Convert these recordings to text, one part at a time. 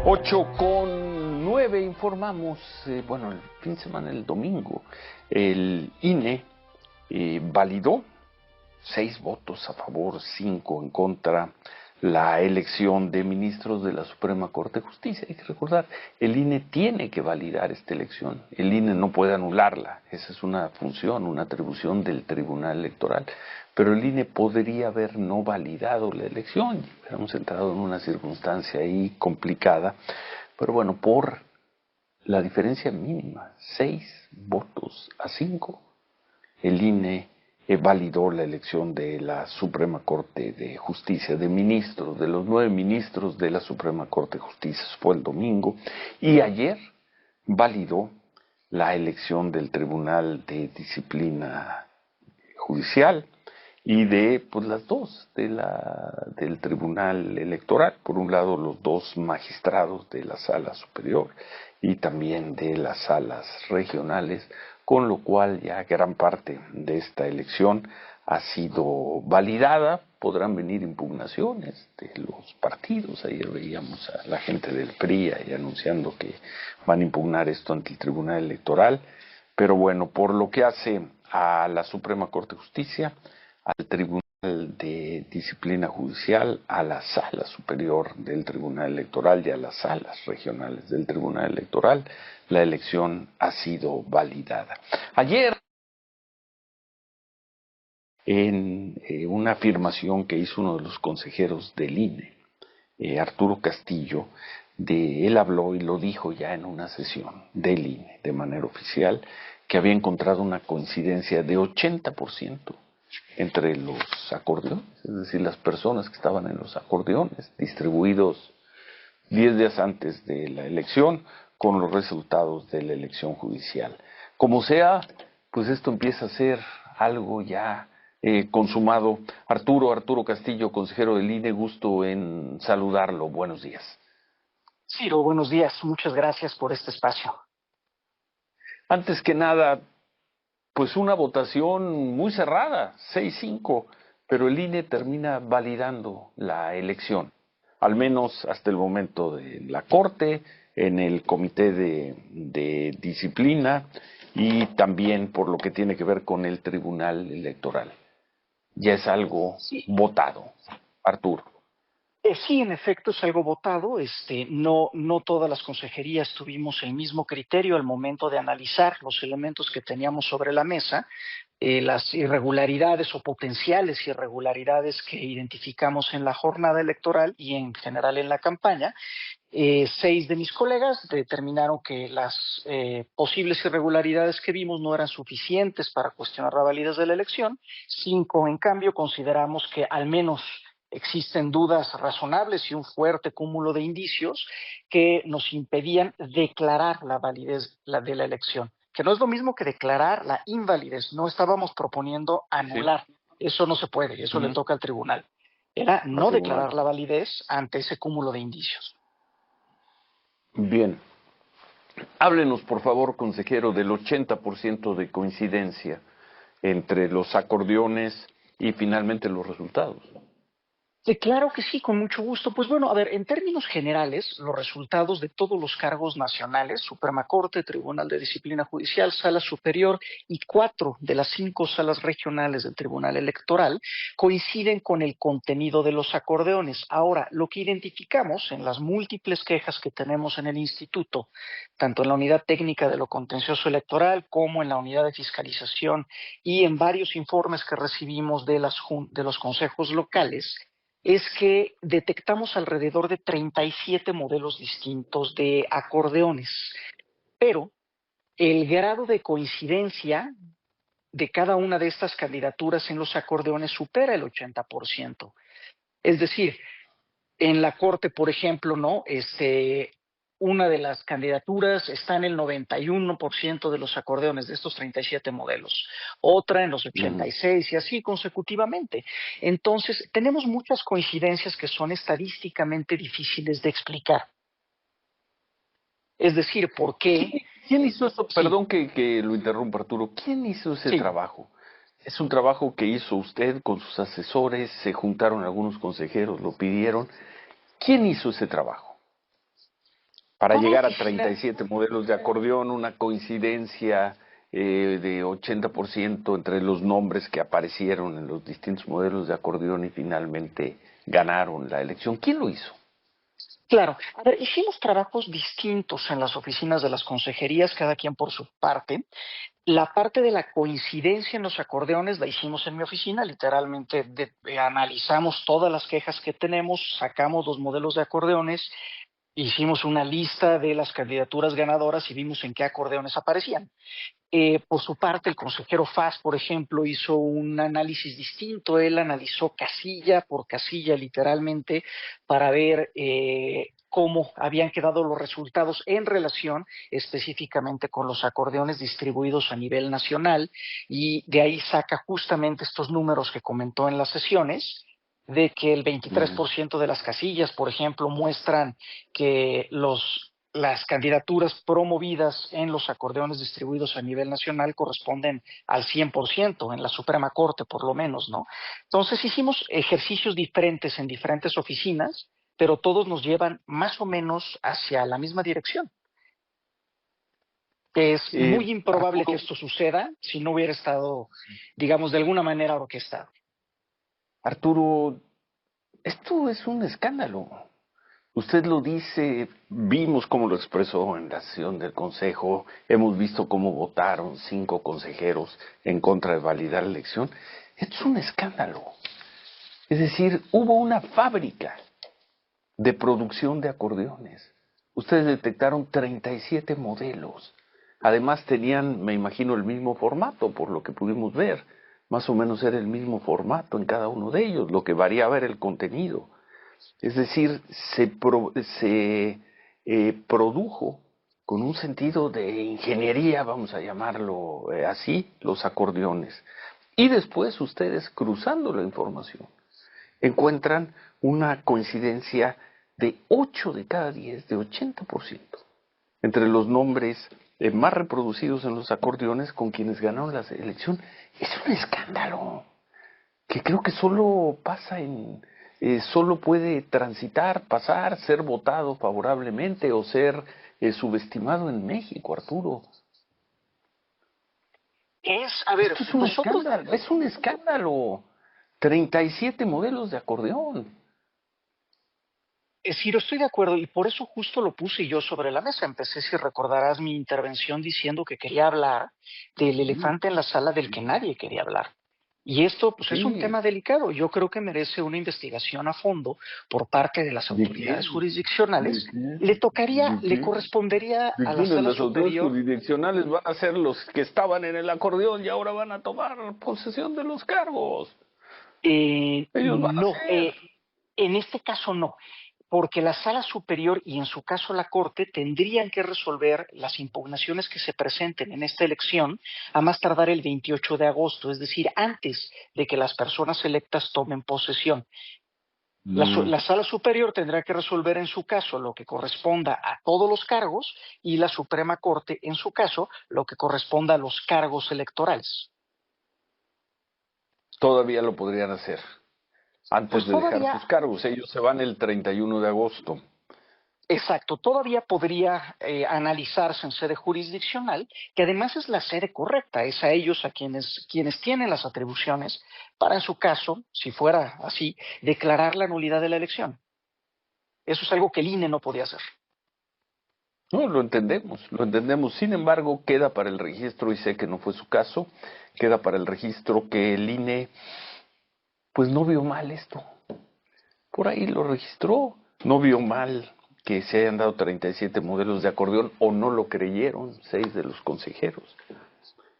8:09 informamos, el fin de semana, el domingo, el INE validó 6 votos a favor, 5 en contra, la elección de ministros de la Suprema Corte de Justicia. Hay que recordar, el INE tiene que validar esta elección, el INE no puede anularla, esa es una función, una atribución del Tribunal Electoral, pero el INE podría haber no validado la elección, hubiéramos entrado en una circunstancia ahí complicada, pero bueno, por la diferencia mínima, 6 votos a 5, el INE validó la elección de la Suprema Corte de Justicia, de ministros, de los 9 ministros de la Suprema Corte de Justicia, fue el domingo, y ayer validó la elección del Tribunal de Disciplina Judicial y de las dos del Tribunal Electoral, por un lado los 2 magistrados de la Sala Superior y también de las salas regionales, con lo cual ya gran parte de esta elección ha sido validada. Podrán venir impugnaciones de los partidos. Ayer veíamos a la gente del PRI ahí anunciando que van a impugnar esto ante el Tribunal Electoral, pero bueno, por lo que hace a la Suprema Corte de Justicia, al Tribunal de Disciplina Judicial, a la Sala Superior del Tribunal Electoral y a las salas regionales del Tribunal Electoral, la elección ha sido validada. Ayer, en una afirmación que hizo uno de los consejeros del INE, Arturo Castillo, él habló y lo dijo ya en una sesión del INE de manera oficial, que había encontrado una coincidencia de 80% entre los acordeones, es decir, las personas que estaban en los acordeones, distribuidos 10 días antes de la elección, con los resultados de la elección judicial. Como sea, pues esto empieza a ser algo ya consumado. Arturo Castillo, consejero del INE, gusto en saludarlo. Buenos días. Ciro, buenos días. Muchas gracias por este espacio. Antes que nada, pues una votación muy cerrada, 6-5, pero el INE termina validando la elección, al menos hasta el momento de la Corte, en el Comité de Disciplina y también por lo que tiene que ver con el Tribunal Electoral. Ya es algo votado, Arturo. Sí, en efecto, es algo votado. No todas las consejerías tuvimos el mismo criterio al momento de analizar los elementos que teníamos sobre la mesa, las irregularidades o potenciales irregularidades que identificamos en la jornada electoral y en general en la campaña. 6 de mis colegas determinaron que las posibles irregularidades que vimos no eran suficientes para cuestionar la validez de la elección. 5, en cambio, consideramos que al menos existen dudas razonables y un fuerte cúmulo de indicios que nos impedían declarar la validez de la elección, que no es lo mismo que declarar la invalidez. No estábamos proponiendo anular. Sí. Eso no se puede, eso le toca al tribunal. Era no declarar la validez ante ese cúmulo de indicios. Bien. Háblenos, por favor, consejero, del 80% de coincidencia entre los acordeones y finalmente los resultados. Sí, claro que sí, con mucho gusto. Pues bueno, a ver, en términos generales, los resultados de todos los cargos nacionales, Suprema Corte, Tribunal de Disciplina Judicial, Sala Superior y 4 de las 5 salas regionales del Tribunal Electoral, coinciden con el contenido de los acordeones. Ahora, lo que identificamos en las múltiples quejas que tenemos en el instituto, tanto en la unidad técnica de lo contencioso electoral como en la unidad de fiscalización y en varios informes que recibimos de los consejos locales, es que detectamos alrededor de 37 modelos distintos de acordeones, pero el grado de coincidencia de cada una de estas candidaturas en los acordeones supera el 80%. Es decir, en la Corte, por ejemplo, una de las candidaturas está en el 91% de los acordeones de estos 37 modelos, otra en los 86 y así consecutivamente. Entonces, tenemos muchas coincidencias que son estadísticamente difíciles de explicar. Es decir, ¿por qué? ¿Quién hizo eso? Sí. Perdón que lo interrumpa, Arturo. ¿Quién hizo ese trabajo? ¿Es un trabajo que hizo usted con sus asesores? ¿Se juntaron algunos consejeros? ¿Lo pidieron? ¿Quién hizo ese trabajo? Para Toda llegar a oficina, 37 modelos de acordeón, una coincidencia de 80% entre los nombres que aparecieron en los distintos modelos de acordeón y finalmente ganaron la elección. ¿Quién lo hizo? claro. A ver, hicimos trabajos distintos en las oficinas de las consejerías, cada quien por su parte. La parte de la coincidencia en los acordeones la hicimos en mi oficina, literalmente analizamos todas las quejas que tenemos, sacamos los modelos de acordeones, hicimos una lista de las candidaturas ganadoras y vimos en qué acordeones aparecían. Por su parte, el consejero Faz, por ejemplo, hizo un análisis distinto. Él analizó casilla por casilla, literalmente, para ver cómo habían quedado los resultados en relación específicamente con los acordeones distribuidos a nivel nacional, y de ahí saca justamente estos números que comentó en las sesiones, de que el Mm. 23% de las casillas, por ejemplo, muestran que las candidaturas promovidas en los acordeones distribuidos a nivel nacional corresponden al 100% en la Suprema Corte, por lo menos, ¿no? Entonces hicimos ejercicios diferentes en diferentes oficinas, pero todos nos llevan más o menos hacia la misma dirección. Que es muy improbable que Arturo, esto suceda si no hubiera estado, digamos, de alguna manera orquestado. Arturo, esto es un escándalo. Usted lo dice, vimos cómo lo expresó en la sesión del Consejo, hemos visto cómo votaron 5 consejeros en contra de validar la elección. Esto es un escándalo. Es decir, hubo una fábrica de producción de acordeones. Ustedes detectaron 37 modelos. Además tenían, me imagino, el mismo formato, por lo que pudimos ver. Más o menos era el mismo formato en cada uno de ellos, lo que variaba era el contenido. Es decir, se produjo con un sentido de ingeniería, vamos a llamarlo así, los acordeones. Y después ustedes, cruzando la información, encuentran una coincidencia de 8 de cada 10, de 80%, entre los nombres más reproducidos en los acordeones con quienes ganaron la elección. Es un escándalo que creo que solo pasa solo puede transitar, pasar, ser votado favorablemente o ser subestimado en México, Arturo. A ver, Esto es un nosotros. escándalo, es un escándalo. 37 modelos de acordeón. Sí, estoy de acuerdo y por eso justo lo puse yo sobre la mesa. Empecé, si recordarás mi intervención, diciendo que quería hablar del Sí, elefante en la sala del que nadie quería hablar. Y esto, pues, es un sí. tema delicado. Yo creo que merece una investigación a fondo por parte de las ¿De autoridades quién? ¿De jurisdiccionales. quién? Le tocaría, ¿De le quién? correspondería ¿De a la quiénes? sala Las autoridades superior. jurisdiccionales van a ser los que estaban en el acordeón y ahora van a tomar posesión de los cargos. Ellos van a No, ser. en este caso no, porque la sala superior y en su caso la Corte tendrían que resolver las impugnaciones que se presenten en esta elección a más tardar el 28 de agosto, es decir, antes de que las personas electas tomen posesión. Mm. La sala superior tendrá que resolver en su caso lo que corresponda a todos los cargos y la Suprema Corte en su caso lo que corresponda a los cargos electorales. Todavía lo podrían hacer antes Pues de dejar todavía. sus cargos. Ellos se van el 31 de agosto. Exacto, todavía podría analizarse en sede jurisdiccional, que además es la sede correcta, es a ellos a quienes tienen las atribuciones para, en su caso, si fuera así, declarar la nulidad de la elección. Eso es algo que el INE no podía hacer. No, lo entendemos, lo entendemos. Sin embargo, queda para el registro, y sé que no fue su caso, queda para el registro que el INE, pues no vio mal esto. Por ahí lo registró, no vio mal que se hayan dado 37 modelos de acordeón o no lo creyeron 6 de los consejeros,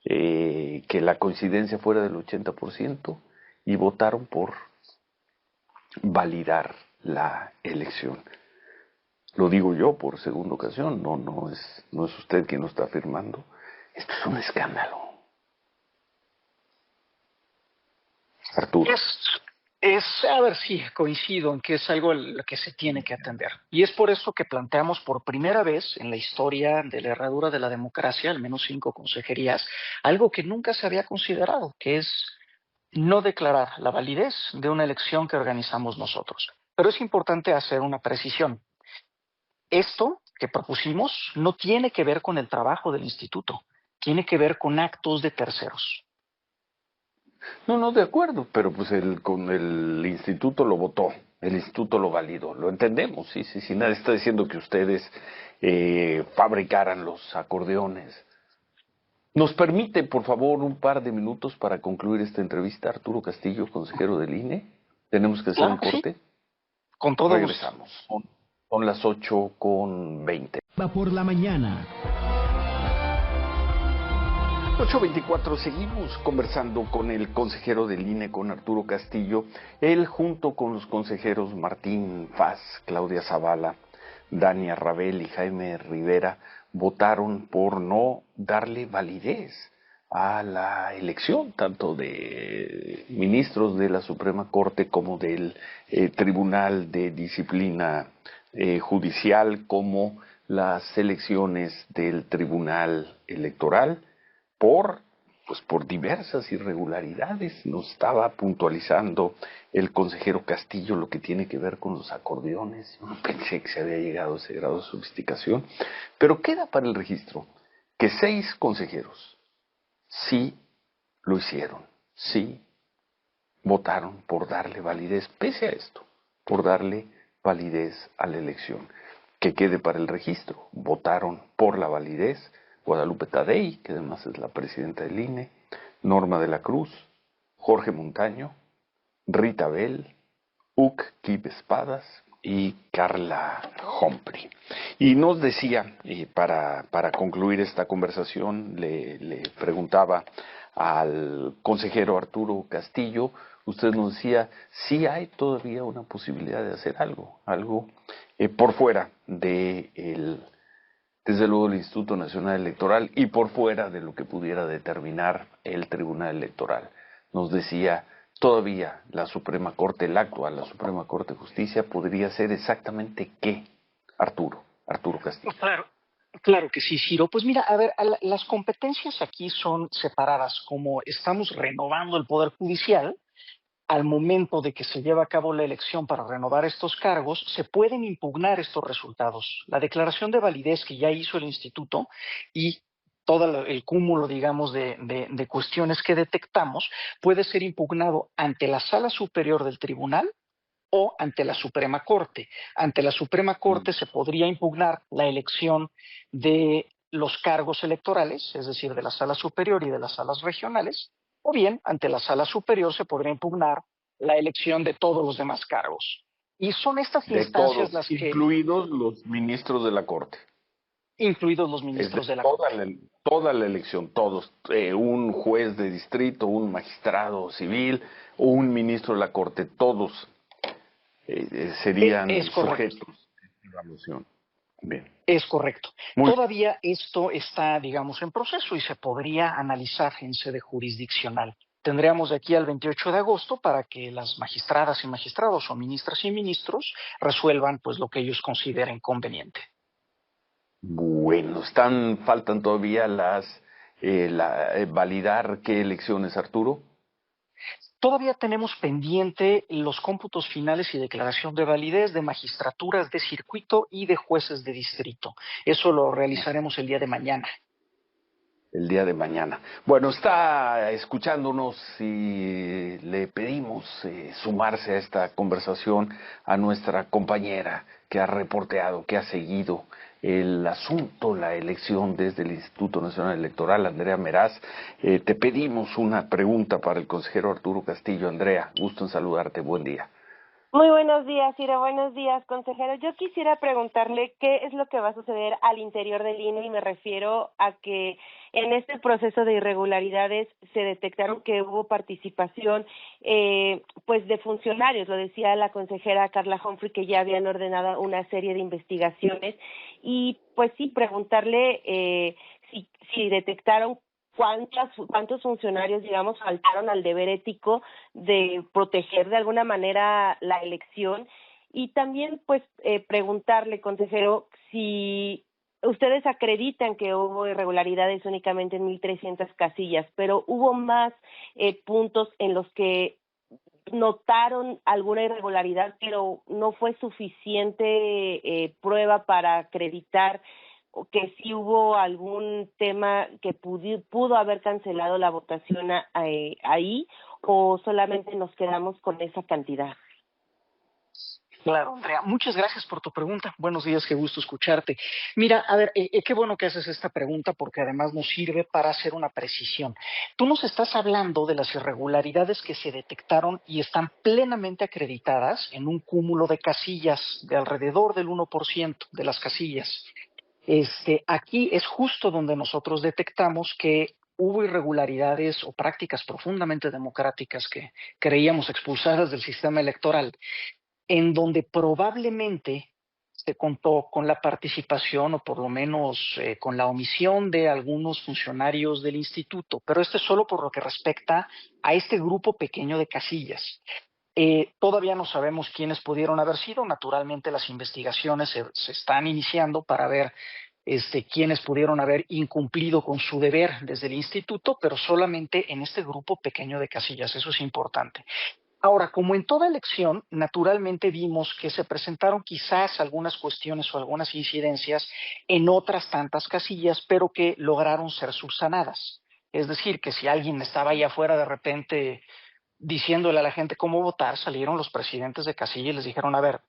que la coincidencia fuera del 80% y votaron por validar la elección. Lo digo yo por segunda ocasión, no es usted quien lo está afirmando. Esto es un escándalo, Arturo. Es, a ver si coincido en que es algo lo que se tiene que atender. Y es por eso que planteamos por primera vez en la historia de la herradura de la democracia, al menos 5 consejerías, algo que nunca se había considerado, que es no declarar la validez de una elección que organizamos nosotros. Pero es importante hacer una precisión. Esto que propusimos no tiene que ver con el trabajo del instituto, tiene que ver con actos de terceros. No, no, de acuerdo, pero pues con el instituto lo votó, el instituto lo validó, lo entendemos, sí, sí, sí, nadie está diciendo que ustedes fabricaran los acordeones. ¿Nos permite, por favor, un par de minutos para concluir esta entrevista, Arturo Castillo, consejero del INE? Tenemos que hacer un Claro que sí, corte. con todo gusto. Regresamos. Son las 8:20. Va por la mañana. 8:24, seguimos conversando con el consejero del INE, con Arturo Castillo. Él, junto con los consejeros Martín Faz, Claudia Zavala, Dania Rabel y Jaime Rivera, votaron por no darle validez a la elección, tanto de ministros de la Suprema Corte como del Tribunal de Disciplina Judicial, como las elecciones del Tribunal Electoral, por diversas irregularidades. Nos estaba puntualizando el consejero Castillo lo que tiene que ver con los acordeones. Yo no pensé que se había llegado a ese grado de sofisticación, pero queda para el registro que 6 consejeros sí lo hicieron, sí votaron por darle validez, pese a esto, por darle validez a la elección. Que quede para el registro, votaron por la validez Guadalupe Tadei, que además es la presidenta del INE, Norma de la Cruz, Jorge Montaño, Rita Bell, Uc Kip Espadas y Carla Humphrey. Y nos decía, para concluir esta conversación, le preguntaba al consejero Arturo Castillo, usted nos decía, sí hay todavía una posibilidad de hacer algo por fuera desde luego el Instituto Nacional Electoral y por fuera de lo que pudiera determinar el Tribunal Electoral. Nos decía, todavía la Suprema Corte, la Suprema Corte de Justicia, podría hacer exactamente qué, Arturo Castillo. Claro que sí, Ciro. Pues mira, a ver, las competencias aquí son separadas. Como estamos renovando el Poder Judicial, al momento de que se lleva a cabo la elección para renovar estos cargos, se pueden impugnar estos resultados. La declaración de validez que ya hizo el instituto y todo el cúmulo, digamos, de cuestiones que detectamos puede ser impugnado ante la Sala Superior del Tribunal o ante la Suprema Corte. Ante la Suprema Corte se podría impugnar la elección de los cargos electorales, es decir, de la Sala Superior y de las salas regionales, o bien ante la Sala Superior se podría impugnar la elección de todos los demás cargos. Y son estas De instancias todos, las que, incluidos los ministros de la Corte. incluidos los Es de ministros de la Corte. toda la elección, todos, un juez de distrito, un magistrado civil, o un ministro de la Corte, todos serían Es correcto. sujetos de evaluación. Bien. Es correcto. Muy Todavía esto está, digamos, en proceso y se podría analizar en sede jurisdiccional. Tendríamos de aquí al 28 de agosto para que las magistradas y magistrados o ministras y ministros resuelvan pues lo que ellos consideren conveniente. bueno. Faltan todavía validar qué elecciones, Arturo. Todavía tenemos pendiente los cómputos finales y declaración de validez de magistraturas de circuito y de jueces de distrito. Eso lo realizaremos el día de mañana. El día de mañana. Bueno, está escuchándonos y le pedimos sumarse a esta conversación a nuestra compañera que ha reporteado, que ha seguido el asunto, la elección desde el Instituto Nacional Electoral, Andrea Meraz. Te pedimos una pregunta para el consejero Arturo Castillo. Andrea, gusto en saludarte, buen día. Muy buenos días, Ciro. Buenos días, consejero. Yo quisiera preguntarle qué es lo que va a suceder al interior del INE y me refiero a que en este proceso de irregularidades se detectaron que hubo participación pues de funcionarios. Lo decía la consejera Carla Humphrey que ya habían ordenado una serie de investigaciones y pues sí preguntarle si detectaron cuántos funcionarios, digamos, faltaron al deber ético de proteger de alguna manera la elección y también, pues, preguntarle, consejero, si ustedes acreditan que hubo irregularidades únicamente en 1,300 casillas, pero hubo más puntos en los que notaron alguna irregularidad, pero no fue suficiente prueba para acreditar que sí hubo algún tema que pudo haber cancelado la votación ahí, o solamente nos quedamos con esa cantidad. Claro, Andrea, muchas gracias por tu pregunta. Buenos días, qué gusto escucharte. Mira, a ver, qué bueno que haces esta pregunta porque además nos sirve para hacer una precisión. Tú nos estás hablando de las irregularidades que se detectaron y están plenamente acreditadas en un cúmulo de casillas de alrededor del 1% de las casillas. Aquí es justo donde nosotros detectamos que hubo irregularidades o prácticas profundamente democráticas que creíamos expulsadas del sistema electoral, en donde probablemente se contó con la participación o por lo menos con la omisión de algunos funcionarios del instituto, pero esto es solo por lo que respecta a este grupo pequeño de casillas. Todavía no sabemos quiénes pudieron haber sido. Naturalmente las investigaciones se están iniciando para ver quiénes pudieron haber incumplido con su deber desde el instituto, pero solamente en este grupo pequeño de casillas. Eso es importante. Ahora, como en toda elección, naturalmente vimos que se presentaron quizás algunas cuestiones o algunas incidencias en otras tantas casillas, pero que lograron ser subsanadas. Es decir, que si alguien estaba ahí afuera de repente diciéndole a la gente cómo votar, salieron los presidentes de casilla y les dijeron, a ver,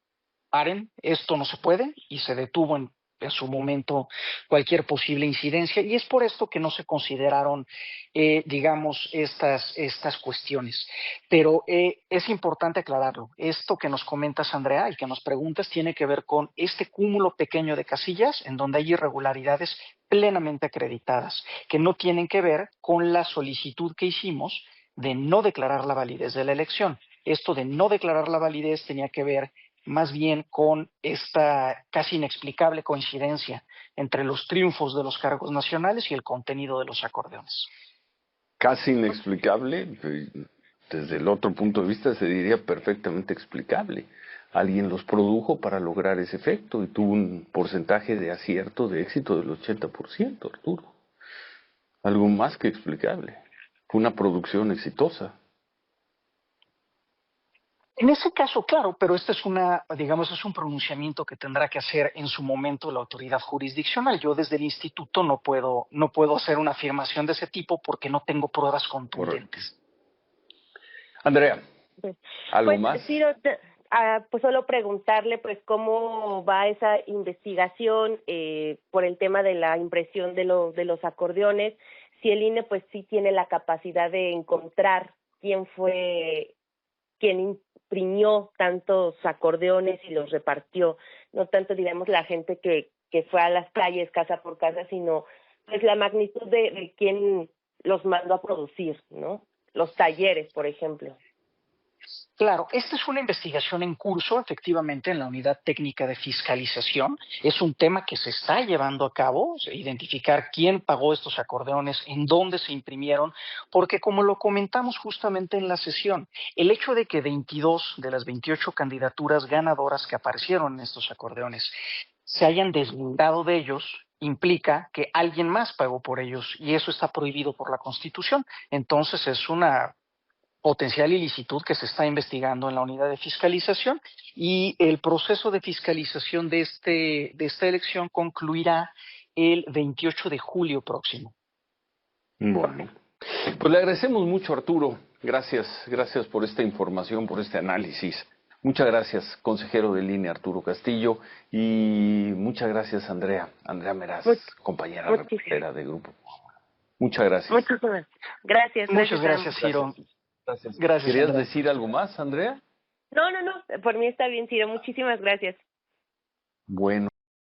paren, esto no se puede, y se detuvo en su momento cualquier posible incidencia, y es por esto que no se consideraron, digamos, estas cuestiones. Pero es importante aclararlo. Esto que nos comentas, Andrea, y que nos preguntas, tiene que ver con este cúmulo pequeño de casillas en donde hay irregularidades plenamente acreditadas, que no tienen que ver con la solicitud que hicimos de no declarar la validez de la elección. Esto de no declarar la validez tenía que ver más bien con esta casi inexplicable coincidencia entre los triunfos de los cargos nacionales y el contenido de los acordeones. Casi inexplicable, desde el otro punto de vista se diría perfectamente explicable. Alguien los produjo para lograr ese efecto y tuvo un porcentaje de acierto, de éxito del 80%, Arturo. Algo más que explicable. Fue una producción exitosa. En ese caso, claro, pero este es es un pronunciamiento que tendrá que hacer en su momento la autoridad jurisdiccional. Yo desde el instituto no puedo hacer una afirmación de ese tipo porque no tengo pruebas contundentes. Andrea, ¿algo pues, más? Sí, pues solo preguntarle pues cómo va esa investigación por el tema de la impresión de los acordeones, si el INE pues sí tiene la capacidad de encontrar quién fue quien imprimió tantos acordeones y los repartió, no tanto digamos la gente que fue a las calles casa por casa, sino pues la magnitud de quién los mandó a producir, ¿no? Los talleres, por ejemplo. Claro, esta es una investigación en curso, efectivamente, en la Unidad Técnica de Fiscalización. Es un tema que se está llevando a cabo, identificar quién pagó estos acordeones, en dónde se imprimieron, porque como lo comentamos justamente en la sesión, el hecho de que 22 de las 28 candidaturas ganadoras que aparecieron en estos acordeones se hayan deslindado de ellos, implica que alguien más pagó por ellos y eso está prohibido por la Constitución. Entonces es una potencial ilicitud que se está investigando en la unidad de fiscalización y el proceso de fiscalización de esta elección concluirá el 28 de julio próximo. Bueno, pues le agradecemos mucho, Arturo. Gracias por esta información, por este análisis. Muchas gracias, consejero del INE Arturo Castillo, y muchas gracias, Andrea Meraz, compañera reportera de Grupo. Muchas gracias. Muchísimas gracias. Muchas gracias, Ciro. Gracias. ¿Querías decir algo más, Andrea? No, por mí está bien, Ciro. Muchísimas gracias. Bueno.